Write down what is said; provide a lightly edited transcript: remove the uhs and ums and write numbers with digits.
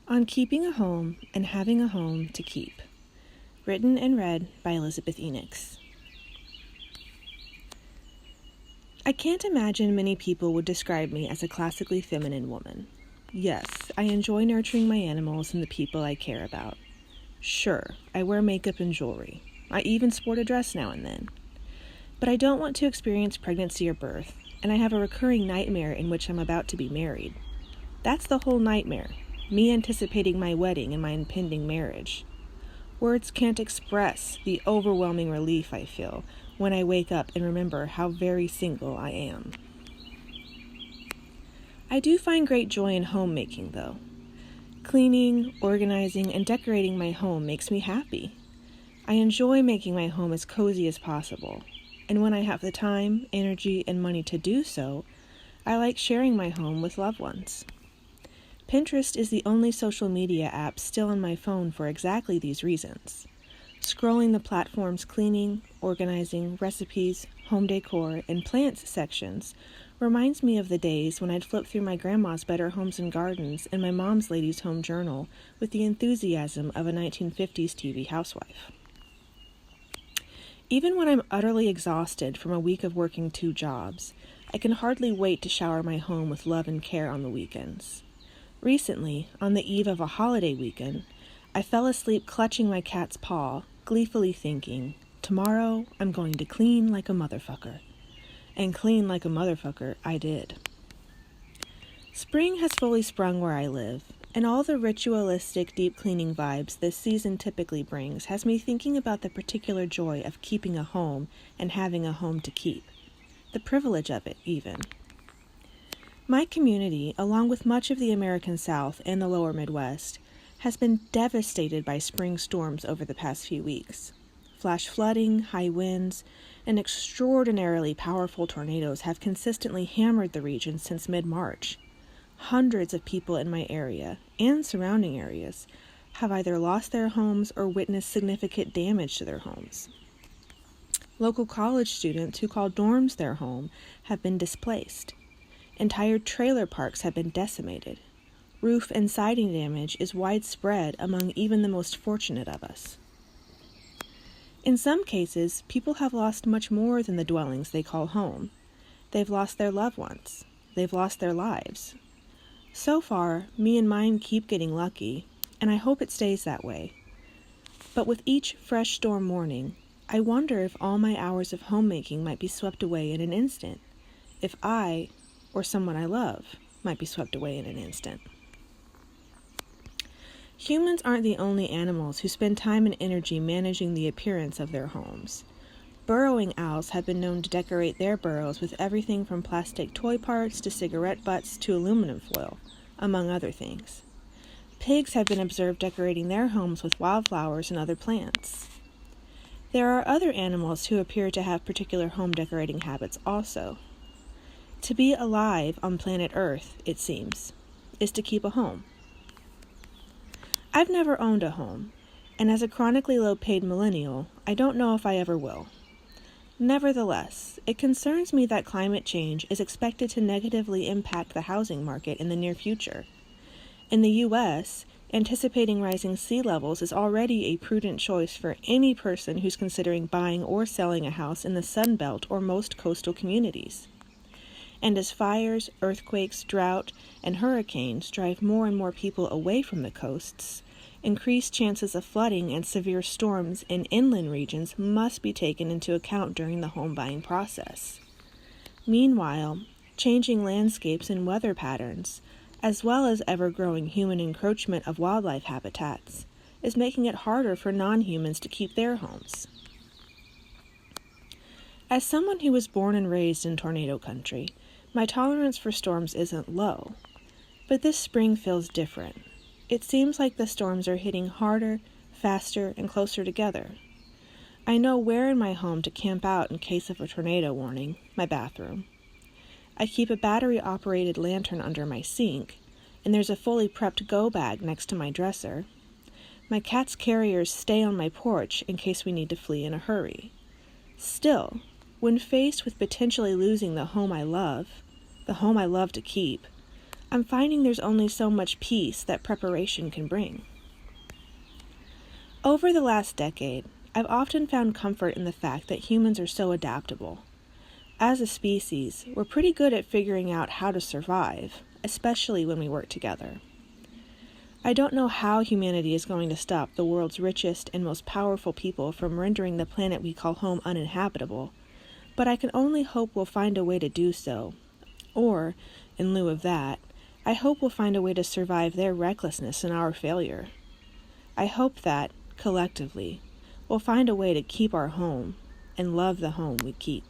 On Keeping a Home and Having a Home to Keep. Written and read by Elizabeth Enix. I can't imagine many people would describe me as a classically feminine woman. Yes, I enjoy nurturing my animals and the people I care about. Sure, I wear makeup and jewelry. I even sport a dress now and then. But I don't want to experience pregnancy or birth, and I have a recurring nightmare in which I'm about to be married. That's the whole nightmare, me anticipating my wedding and my impending marriage. Words can't express the overwhelming relief I feel when I wake up and remember how very single I am. I do find great joy in homemaking, though. Cleaning, organizing, and decorating my home makes me happy. I enjoy making my home as cozy as possible, and when I have the time, energy, and money to do so, I like sharing my home with loved ones. Pinterest is the only social media app still on my phone for exactly these reasons. Scrolling the platform's cleaning, organizing, recipes, home decor, and plants sections reminds me of the days when I'd flip through my grandma's Better Homes and Gardens and my mom's Ladies' Home Journal with the enthusiasm of a 1950s TV housewife. Even when I'm utterly exhausted from a week of working 2 jobs, I can hardly wait to shower my home with love and care on the weekends. Recently, on the eve of a holiday weekend, I fell asleep clutching my cat's paw, gleefully thinking, tomorrow I'm going to clean like a motherfucker. And clean like a motherfucker I did. Spring has fully sprung where I live, and all the ritualistic deep cleaning vibes this season typically brings has me thinking about the particular joy of keeping a home and having a home to keep. The privilege of it, even. My community, along with much of the American South and the lower Midwest, has been devastated by spring storms over the past few weeks. Flash flooding, high winds, and extraordinarily powerful tornadoes have consistently hammered the region since mid-March. Hundreds of people in my area, and surrounding areas, have either lost their homes or witnessed significant damage to their homes. Local college students who call dorms their home have been displaced. Entire trailer parks have been decimated. Roof and siding damage is widespread among even the most fortunate of us. In some cases, people have lost much more than the dwellings they call home. They've lost their loved ones. They've lost their lives. So far, me and mine keep getting lucky, and I hope it stays that way. But with each fresh storm warning, I wonder if all my hours of homemaking might be swept away in an instant. If I, or someone I love, might be swept away in an instant. Humans aren't the only animals who spend time and energy managing the appearance of their homes. Burrowing owls have been known to decorate their burrows with everything from plastic toy parts to cigarette butts to aluminum foil, among other things. Pigs have been observed decorating their homes with wildflowers and other plants. There are other animals who appear to have particular home decorating habits also. To be alive on planet Earth, it seems, is to keep a home. I've never owned a home, and as a chronically low-paid millennial, I don't know if I ever will. Nevertheless, it concerns me that climate change is expected to negatively impact the housing market in the near future. In the U.S., anticipating rising sea levels is already a prudent choice for any person who's considering buying or selling a house in the Sun Belt or most coastal communities. And as fires, earthquakes, drought, and hurricanes drive more and more people away from the coasts, increased chances of flooding and severe storms in inland regions must be taken into account during the home buying process. Meanwhile, changing landscapes and weather patterns, as well as ever-growing human encroachment of wildlife habitats, is making it harder for non-humans to keep their homes. As someone who was born and raised in tornado country, my tolerance for storms isn't low, but this spring feels different. It seems like the storms are hitting harder, faster, and closer together. I know where in my home to camp out in case of a tornado warning, my bathroom. I keep a battery-operated lantern under my sink, and there's a fully prepped go bag next to my dresser. My cat's carriers stay on my porch in case we need to flee in a hurry. Still, when faced with potentially losing the home I love to keep, I'm finding there's only so much peace that preparation can bring. Over the last decade, I've often found comfort in the fact that humans are so adaptable. As a species, we're pretty good at figuring out how to survive, especially when we work together. I don't know how humanity is going to stop the world's richest and most powerful people from rendering the planet we call home uninhabitable, but I can only hope we'll find a way to do so. Or, in lieu of that, I hope we'll find a way to survive their recklessness and our failure. I hope that, collectively, we'll find a way to keep our home and love the home we keep.